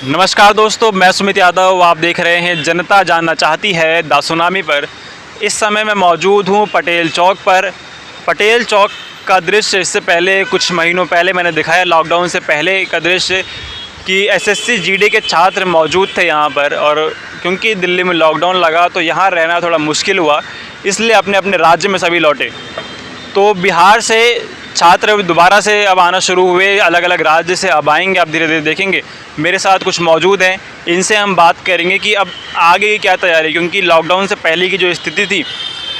नमस्कार दोस्तों, मैं सुमित यादव। आप देख रहे हैं जनता जानना चाहती है द सुनामी पर। इस समय मैं मौजूद हूं पटेल चौक पर। पटेल चौक का दृश्य इससे पहले कुछ महीनों पहले मैंने दिखाया, लॉकडाउन से पहले का दृश्य, कि एसएससी जीडी के छात्र मौजूद थे यहाँ पर। और क्योंकि दिल्ली में लॉकडाउन लगा तो यहाँ रहना थोड़ा मुश्किल हुआ, इसलिए अपने अपने राज्य में सभी लौटे। तो बिहार से छात्र दोबारा से अब आना शुरू हुए, अलग अलग राज्य से अब आएंगे। आप धीरे धीरे देखेंगे। मेरे साथ कुछ मौजूद हैं, इनसे हम बात करेंगे कि अब आगे की क्या तैयारी, क्योंकि लॉकडाउन से पहले की जो स्थिति थी,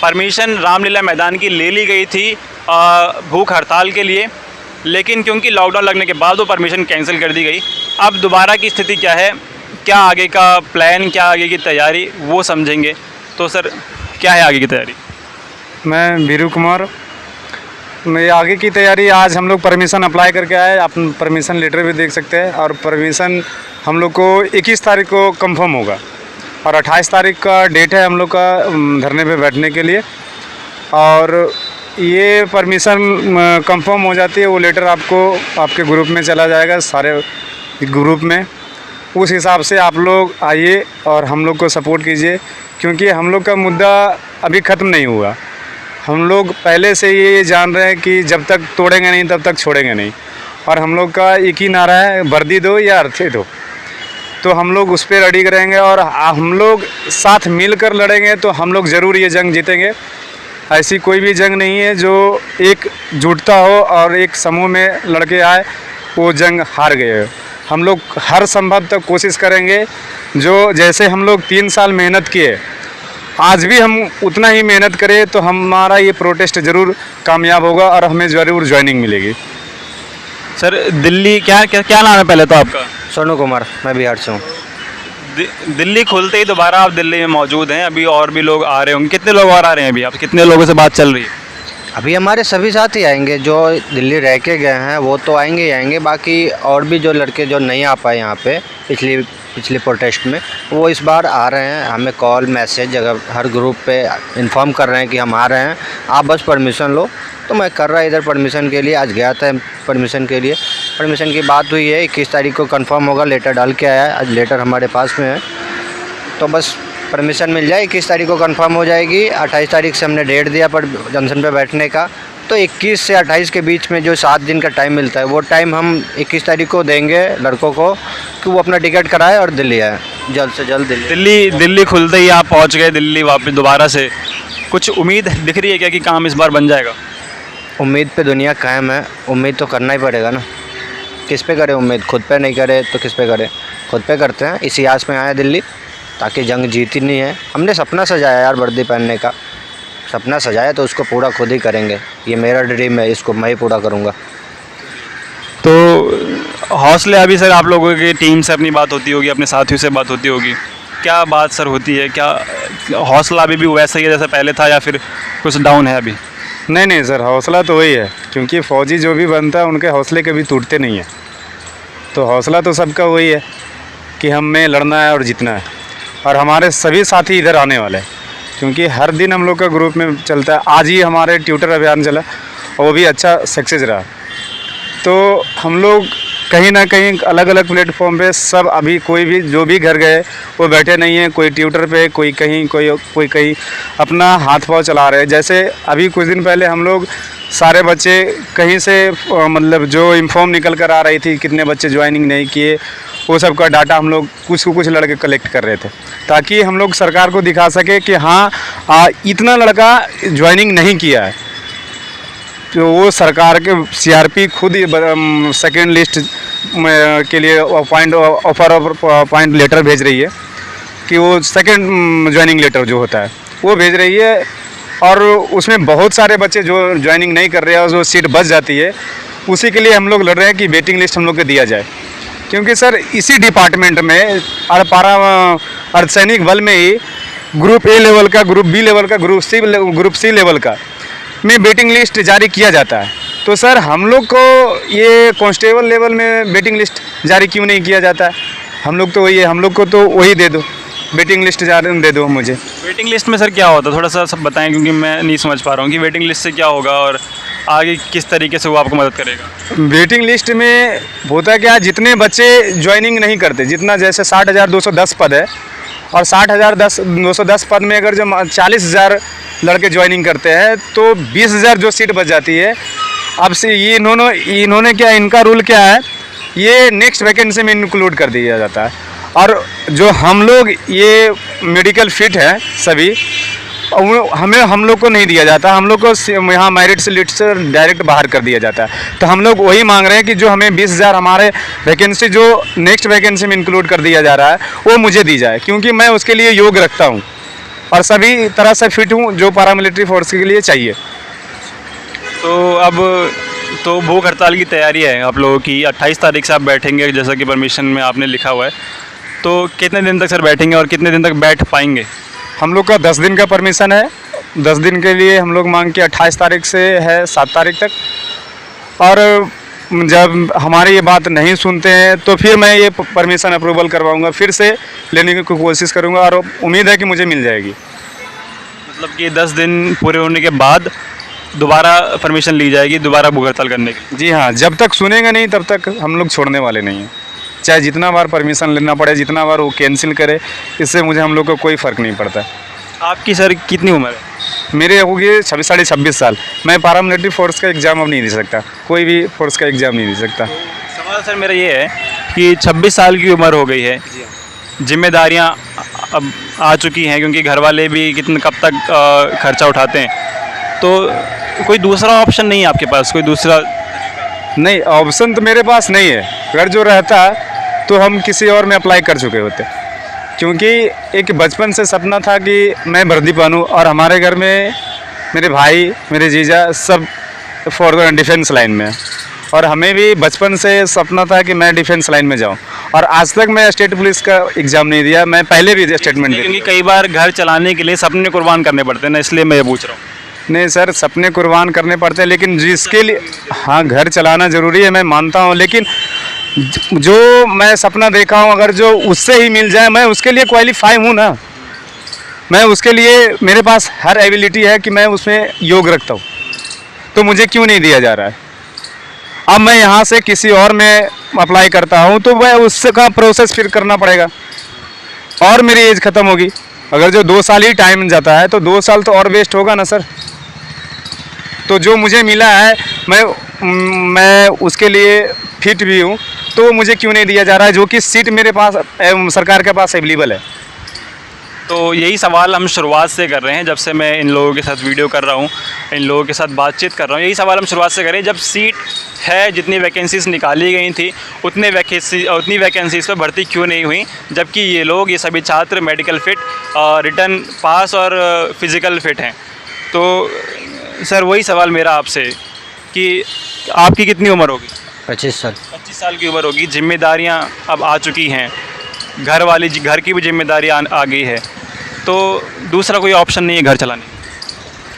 परमिशन रामलीला मैदान की ले ली गई थी भूख हड़ताल के लिए, लेकिन क्योंकि लॉकडाउन लगने के बाद वो परमिशन कैंसिल कर दी गई। अब दोबारा की स्थिति क्या है, क्या आगे का प्लान, क्या आगे की तैयारी, वो समझेंगे। तो सर, क्या है आगे की तैयारी? मैं वीरू कुमार। मैं आगे की तैयारी, आज हम लोग परमिशन अप्लाई करके आए। आप परमिशन लेटर भी देख सकते हैं। और परमिशन हम लोग को 21 तारीख को कंफर्म होगा और 28 तारीख का डेट है हम लोग का धरने पे बैठने के लिए। और ये परमिशन कंफर्म हो जाती है, वो लेटर आपको आपके ग्रुप में चला जाएगा, सारे ग्रुप में। उस हिसाब से आप लोग आइए और हम लोग को सपोर्ट कीजिए, क्योंकि हम लोग का मुद्दा अभी ख़त्म नहीं हुआ। हम लोग पहले से ये जान रहे हैं कि जब तक तोड़ेंगे नहीं तब तक छोड़ेंगे नहीं। और हम लोग का एक ही नारा है, वर्दी दो या अर्थी दो। तो हम लोग उस पर रेडी करेंगे और हम लोग साथ मिलकर लड़ेंगे तो हम लोग ज़रूर ये जंग जीतेंगे। ऐसी कोई भी जंग नहीं है जो एक जुटता हो और एक समूह में लड़के आए वो जंग हार गए। हम लोग हर संभव तक कोशिश करेंगे। जो जैसे हम लोग 3 साल मेहनत किए, आज भी हम उतना ही मेहनत करें तो हमारा ये प्रोटेस्ट ज़रूर कामयाब होगा और हमें ज़रूर ज्वाइनिंग मिलेगी। सर, दिल्ली क्या क्या क्या नाम है पहले तो आपका? सोनू कुमार, मैं बिहार से हूँ। दिल्ली खुलते ही दोबारा आप दिल्ली में मौजूद हैं। अभी और भी लोग आ रहे होंगे, कितने लोग और आ रहे हैं अभी? आप कितने लोगों से बात चल रही है? अभी हमारे सभी साथी आएंगे, जो दिल्ली रह के गए हैं वो तो आएंगे ही आएंगे। बाकी और भी जो लड़के जो नहीं आ पाए यहाँ पे पिछली प्रोटेस्ट में, वो इस बार आ रहे हैं। हमें कॉल मैसेज जगह हर ग्रुप पे इन्फॉर्म कर रहे हैं कि हम आ रहे हैं, आप बस परमिशन लो। तो मैं कर रहा इधर परमिशन के लिए, आज गया था परमिशन के लिए। परमिशन की बात हुई है, 21 तारीख को कंफर्म होगा। लेटर डाल के आया है, आज लेटर हमारे पास में है। तो बस परमिशन मिल जाए, 21 तारीख को कंफर्म हो जाएगी। 28 तारीख से हमने डेट दिया पर जंक्शन पे बैठने का। तो 21 से 28 के बीच में जो 7 दिन का टाइम मिलता है, वो टाइम हम 21 तारीख को देंगे लड़कों को कि वो अपना टिकट कराए और दिल्ली आए, जल्द से जल्द दिल्ली खुलते ही आप पहुंच गए दिल्ली वापस दोबारा से। कुछ उम्मीद दिख रही है क्या कि काम इस बार बन जाएगा? उम्मीद पे दुनिया कायम है, उम्मीद तो करना ही पड़ेगा ना। किस पे करे उम्मीद? खुद पे नहीं करे तो किस पे करे? खुद पे करते हैं। इसी आस में आए दिल्ली, ताकि जंग जीती नहीं है। हमने सपना सजाया यार वर्दी पहनने का, सपना सजाया तो उसको पूरा खुद ही करेंगे। ये मेरा ड्रीम है, इसको मैं ही पूरा करूँगा। तो हौसले, अभी सर आप लोगों की टीम से अपनी बात होती होगी, अपने साथियों से बात होती होगी, क्या बात सर होती है? क्या हौसला अभी भी वैसा ही है जैसा पहले था या फिर कुछ डाउन है अभी? नहीं सर, हौसला तो वही है, क्योंकि फ़ौजी जो भी बनता है उनके हौसले कभी टूटते नहीं हैं। तो हौसला तो सबका वही है कि हमें लड़ना है और जीतना है। और हमारे सभी साथी इधर आने वाले हैं, क्योंकि हर दिन हम लोग का ग्रुप में चलता है। आज ही हमारे ट्यूटर अभियान चला और वो भी अच्छा सक्सेस रहा। तो हम लोग कहीं ना कहीं अलग अलग प्लेटफॉर्म पे सब, अभी कोई भी जो भी घर गए वो बैठे नहीं हैं। कोई ट्यूटर पे, कोई कहीं, कोई कहीं अपना हाथ पाँव चला रहे हैं। जैसे अभी कुछ दिन पहले हम लोग सारे बच्चे कहीं से मतलब जो इन्फॉर्म निकल कर आ रही थी, कितने बच्चे ज्वाइनिंग नहीं किए, वो सब का डाटा हम लोग कुछ लड़के कलेक्ट कर रहे थे, ताकि हम लोग सरकार को दिखा सके कि हाँ इतना लड़का ज्वाइनिंग नहीं किया है। तो वो सरकार के सीआरपी खुद ही सेकेंड लिस्ट के लिए पॉइंट लेटर भेज रही है कि वो सेकेंड ज्वाइनिंग लेटर जो होता है वो भेज रही है। और उसमें बहुत सारे बच्चे जो ज्वाइनिंग नहीं कर रहे हैं और जो सीट बच जाती है, उसी के लिए हम लोग लड़ रहे हैं कि वेटिंग लिस्ट हम लोग को दिया जाए। क्योंकि सर इसी डिपार्टमेंट में अर्धसैनिक बल में ही ग्रुप ए लेवल का, ग्रुप बी लेवल का, ग्रुप सी लेवल का में वेटिंग लिस्ट जारी किया जाता है। तो सर हम लोग को ये कांस्टेबल लेवल में वेटिंग लिस्ट जारी क्यों नहीं किया जाता है? हम लोग तो वही है, हम लोग को तो वही दे दो, वेटिंग लिस्ट जारी दे दो मुझे। वेटिंग लिस्ट में सर क्या होता है, थोड़ा सा सब बताएं, क्योंकि मैं नहीं समझ पा रहा हूँ कि वेटिंग लिस्ट से क्या होगा और आगे किस तरीके से वो आपको मदद करेगा? वेटिंग लिस्ट में होता क्या, जितने बच्चे ज्वाइनिंग नहीं करते, जितना जैसे 60,210 पद है और 60,210 पद में अगर जो 40,000 लड़के ज्वाइनिंग करते हैं तो 20,000 जो सीट बच जाती है। अब से ये इन्होंने क्या, इनका रूल क्या है, ये नेक्स्ट वैकेंसी में इंक्लूड कर दिया जाता है। और जो हम लोग ये मेडिकल फिट है सभी, हम लोग को नहीं दिया जाता, हम लोग को यहाँ मेरिट से लिस्ट से डायरेक्ट बाहर कर दिया जाता है। तो हम लोग वही मांग रहे हैं कि जो हमें 20,000 हमारे वैकेंसी जो नेक्स्ट वैकेंसी में इंक्लूड कर दिया जा रहा है वो मुझे दी जाए, क्योंकि मैं उसके लिए योग्य रखता हूँ और सभी तरह से फिट हूँ जो पैरामिलिट्री फोर्स के लिए चाहिए। तो अब तो भूख हड़ताल की तैयारी है आप लोगों की, 28 तारीख से आप बैठेंगे जैसा कि परमिशन में आपने लिखा हुआ है। तो कितने दिन तक सर बैठेंगे और कितने दिन तक बैठ पाएंगे? हम लोग का 10 दिन का परमिशन है, 10 दिन के लिए हम लोग मांग के 28 तारीख से है 7 तारीख तक। और जब हमारी ये बात नहीं सुनते हैं तो फिर मैं ये परमिशन अप्रूवल करवाऊंगा, फिर से लेने की कोशिश करूंगा और उम्मीद है कि मुझे मिल जाएगी। मतलब कि 10 दिन पूरे होने के बाद दोबारा परमिशन ली जाएगी दोबारा भूख हड़ताल करने की? जी हाँ, जब तक सुनेंगे नहीं तब तक हम लोग छोड़ने वाले नहीं हैं। चाहे जितना बार परमिशन लेना पड़े, जितना बार वो कैंसिल करे, इससे मुझे हम लोग को कोई फ़र्क नहीं पड़ता। आपकी सर कितनी उम्र है? मेरे हो गए 26 साल। मैं पैरामिलिट्री फोर्स का एग्ज़ाम अब नहीं दे सकता, कोई भी फोर्स का एग्ज़ाम नहीं दे सकता। सवाल सर मेरा ये है कि 26 साल की उम्र हो गई है, जिम्मेदारियां अब आ चुकी हैं, क्योंकि घर वाले भी कब तक खर्चा उठाते हैं, तो कोई दूसरा ऑप्शन नहीं है आपके पास? कोई दूसरा नहीं, ऑप्शन तो मेरे पास नहीं है। अगर जो रहता तो हम किसी और में अप्लाई कर चुके होते, क्योंकि एक बचपन से सपना था कि मैं वर्दी पहनूं और हमारे घर में मेरे भाई, मेरे जीजा सब फॉर डिफेंस लाइन में है और हमें भी बचपन से सपना था कि मैं डिफेंस लाइन में जाऊं। और आज तक मैं स्टेट पुलिस का एग्ज़ाम नहीं दिया, मैं पहले भी स्टेटमेंट दिया। क्योंकि कई बार घर चलाने के लिए सपने कुर्बान करने पड़ते हैं ना, इसलिए मैं ये पूछ रहा हूँ। नहीं सर, सपने कुर्बान करने पड़ते हैं, लेकिन जिसके लिए हाँ घर चलाना ज़रूरी है, मैं मानता हूँ, लेकिन जो मैं सपना देखा हूँ अगर जो उससे ही मिल जाए, मैं उसके लिए क्वालिफाई हूँ ना। मैं उसके लिए, मेरे पास हर एबिलिटी है कि मैं उसमें योग रखता हूँ, तो मुझे क्यों नहीं दिया जा रहा है? अब मैं यहाँ से किसी और में अप्लाई करता हूँ तो मैं उससे का प्रोसेस फिर करना पड़ेगा और मेरी एज ख़त्म होगी। अगर जो 2 साल ही टाइम जाता है तो 2 साल तो और वेस्ट होगा ना सर। तो जो मुझे मिला है मैं उसके लिए फिट भी हूँ, तो मुझे क्यों नहीं दिया जा रहा है, जो कि सीट मेरे पास सरकार के पास अवेलेबल है? तो यही सवाल हम शुरुआत से कर रहे हैं, जब से मैं इन लोगों के साथ वीडियो कर रहा हूँ, इन लोगों के साथ बातचीत कर रहा हूँ, यही सवाल हम शुरुआत से करें। जब सीट है, जितनी वैकेंसीज़ निकाली गई थी उतनी वैकेंसीज़ पर भर्ती क्यों नहीं हुई, जबकि ये सभी छात्र मेडिकल फ़िट, रिटर्न पास और फिज़िकल फ़िट हैं। तो सर वही सवाल मेरा आपसे कि आपकी कितनी उम्र होगी? 25 साल। 25 साल की उम्र होगी, जिम्मेदारियां अब आ चुकी हैं, घर की भी जिम्मेदारी आ गई है, तो दूसरा कोई ऑप्शन नहीं है घर चलाने?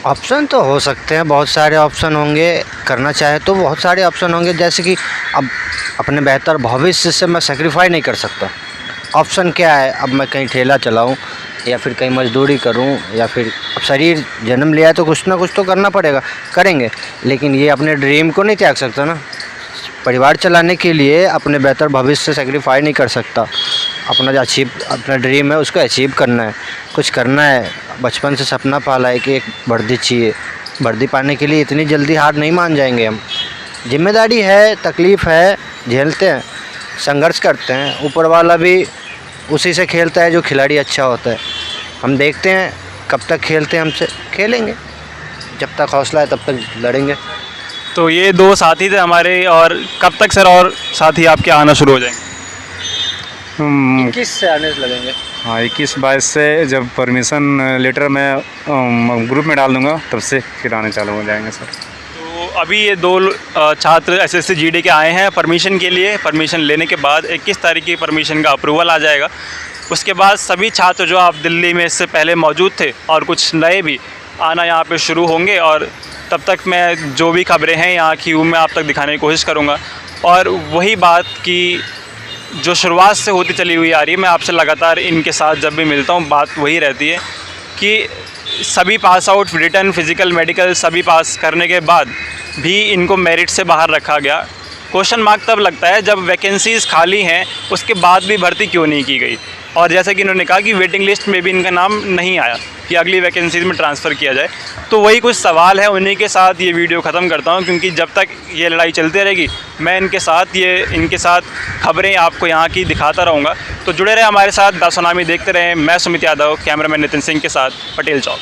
ऑप्शन तो हो सकते हैं, बहुत सारे ऑप्शन होंगे, करना चाहे तो बहुत सारे ऑप्शन होंगे। जैसे कि अब अपने बेहतर भविष्य से मैं सेक्रीफाई नहीं कर सकता। ऑप्शन क्या है, अब मैं कहीं ठेला चलाऊं या फिर कहीं मजदूरी करूं, या फिर अब शरीर जन्म लिया है तो कुछ ना कुछ तो करना पड़ेगा, करेंगे। लेकिन ये अपने ड्रीम को नहीं त्याग सकता ना। परिवार चलाने के लिए अपने बेहतर भविष्य से सेक्रीफाई नहीं कर सकता। अपना जो अपना ड्रीम है उसको अचीव करना है, कुछ करना है। बचपन से सपना पाला है कि एक वर्दी चाहिए, वर्दी पाने के लिए इतनी जल्दी हार नहीं मान जाएंगे हम। जिम्मेदारी है, तकलीफ़ है, झेलते हैं, संघर्ष करते हैं। ऊपर वाला भी उसी से खेलता है जो खिलाड़ी अच्छा होता है। हम देखते हैं कब तक खेलते हैं हमसे, खेलेंगे जब तक हौसला है तब तक लड़ेंगे। तो ये 2 साथी थे हमारे, और कब तक सर और साथी आपके आना शुरू हो जाएंगे? 21 से आने लगेंगे। हाँ, 21-22 से जब परमिशन लेटर मैं ग्रुप में डाल दूँगा तब से फिर आने चालू हो जाएंगे सर। तो अभी ये 2 छात्र SSC GD के आए हैं परमिशन के लिए। परमिशन लेने के बाद 21 तारीख की परमिशन का अप्रूवल आ जाएगा। उसके बाद सभी छात्र जो आप दिल्ली में इससे पहले मौजूद थे और कुछ नए भी आना यहाँ पे शुरू होंगे, और तब तक मैं जो भी खबरें हैं यहाँ की वो मैं आप तक दिखाने की कोशिश करूँगा। और वही बात कि जो शुरुआत से होती चली हुई आ रही है, मैं आपसे लगातार इनके साथ जब भी मिलता हूँ बात वही रहती है कि सभी pass out, written, physical, medical सभी पास करने के बाद भी इनको मेरिट से बाहर रखा गया। क्वेश्चन मार्क तब लगता है जब वैकेंसीज़ खाली हैं उसके बाद भी भर्ती क्यों नहीं की गई। और जैसा कि इन्होंने कहा कि वेटिंग लिस्ट में भी इनका नाम नहीं आया कि अगली वैकेंसीज में ट्रांसफ़र किया जाए। तो वही कुछ सवाल है, उन्हीं के साथ ये वीडियो ख़त्म करता हूँ, क्योंकि जब तक ये लड़ाई चलती रहेगी मैं इनके साथ खबरें आपको यहाँ की दिखाता रहूँगा। तो जुड़े रहे हमारे साथ, दा सुनामी देखते रहें। मैं सुमित यादव, कैमरामैन नितिन सिंह के साथ, पटेल चौक।